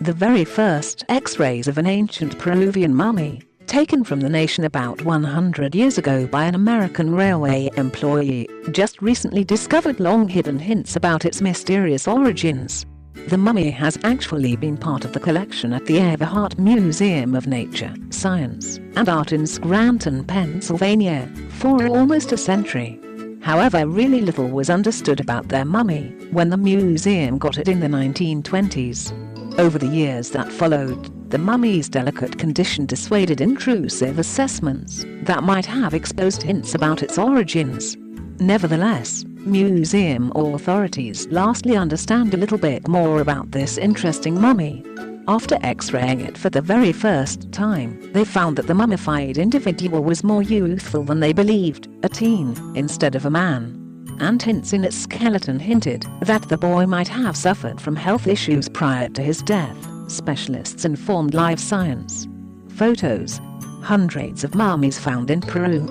The very first X-rays of an ancient Peruvian mummy, taken from the nation about 100 years ago by an American railway employee, just recently discovered long-hidden hints about its mysterious origins. The mummy has actually been part of the collection at the Everhart Museum of Nature, Science, and Art in Scranton, Pennsylvania, for almost a century. However, really little was understood about their mummy when the museum got it in the 1920s. Over the years that followed, the mummy's delicate condition dissuaded intrusive assessments that might have exposed hints about its origins. Nevertheless, museum authorities lastly understand a little bit more about this interesting mummy. After X-raying it for the very first time, they found that the mummified individual was more youthful than they believed, a teen instead of a man. And hints in its skeleton hinted that the boy might have suffered from health issues prior to his death, specialists informed Live Science. Photos. Hundreds of mummies found in Peru.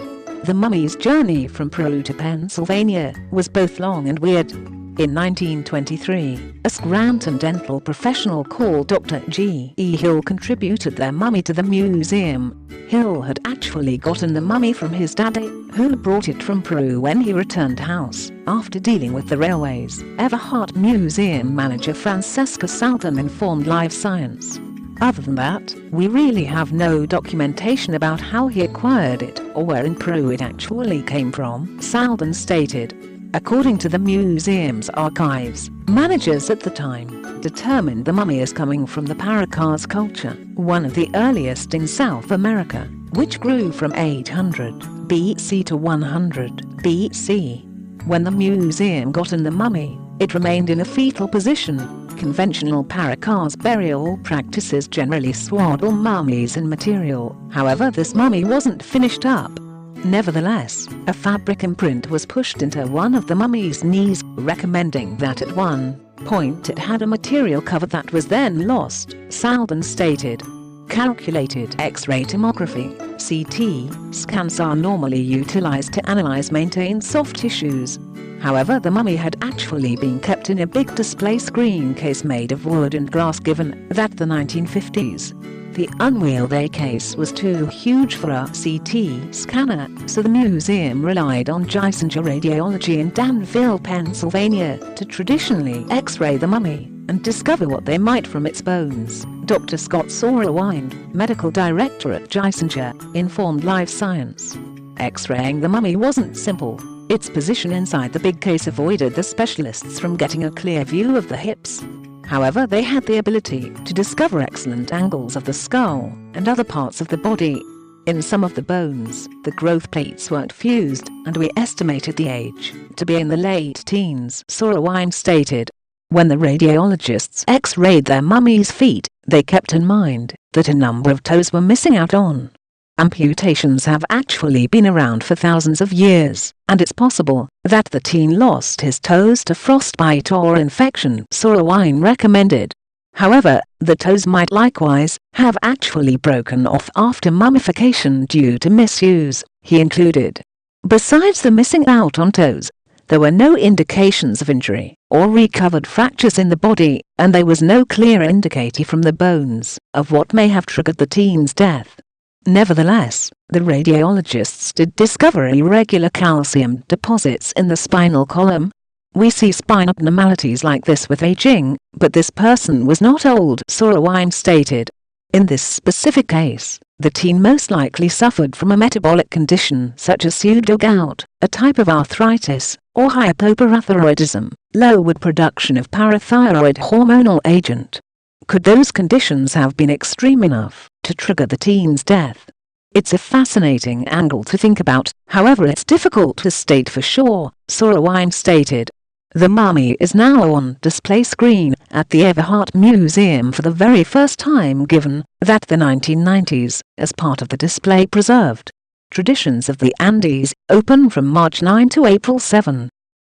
The mummy's journey from Peru to Pennsylvania was both long and weird. In 1923, a Scranton dental professional called Dr. G.E. Hill contributed their mummy to the museum. Hill had actually gotten the mummy from his daddy, who brought it from Peru when he returned house, after dealing with the railways. Everhart Museum manager Francesca Southern informed Live Science. Other than that, we really have no documentation about how he acquired it or where in Peru it actually came from, Southern stated. According to the museum's archives, managers at the time determined the mummy as coming from the Paracas culture, one of the earliest in South America, which grew from 800 BC to 100 BC. When the museum got in the mummy, it remained in a fetal position. Conventional Paracas burial practices generally swaddle mummies in material, however this mummy wasn't finished up. Nevertheless, a fabric imprint was pushed into one of the mummy's knees, recommending that at one point it had a material cover that was then lost, Southern stated. Calculated X-ray tomography, CT, scans are normally utilized to analyze maintained soft tissues. However, the mummy had actually been kept in a big display screen case made of wood and glass given that the 1950s. The unwieldy case was too huge for a CT scanner, so the museum relied on Geisinger Radiology in Danville, Pennsylvania, to traditionally X-ray the mummy and discover what they might from its bones. Dr. Scott Sorelwind, medical director at Geisinger, informed Live Science. X-raying the mummy wasn't simple. Its position inside the big case avoided the specialists from getting a clear view of the hips. However, they had the ability to discover excellent angles of the skull and other parts of the body. In some of the bones, the growth plates weren't fused, and we estimated the age to be in the late teens, Sorelwind stated. When the radiologists X-rayed their mummy's feet, they kept in mind that a number of toes were missing out on. Amputations have actually been around for thousands of years, and it's possible that the teen lost his toes to frostbite or infection, Sorelwind recommended. However, the toes might likewise have actually broken off after mummification due to misuse, he included. Besides the missing out on toes, there were no indications of injury or recovered fractures in the body, and there was no clear indicator from the bones of what may have triggered the teen's death. Nevertheless, the radiologists did discover irregular calcium deposits in the spinal column. We see spine abnormalities like this with aging, but this person was not old, Sorelwind stated. In this specific case, the teen most likely suffered from a metabolic condition such as pseudogout, a type of arthritis, or hypoparathyroidism, lowered production of parathyroid hormonal agent. Could those conditions have been extreme enough to trigger the teen's death? It's a fascinating angle to think about, however it's difficult to state for sure, Sorelwind stated. The mummy is now on display screen at the Everhart Museum for the very first time given that the 1990s as part of the display preserved Traditions of the Andes, open from March 9 to April 7.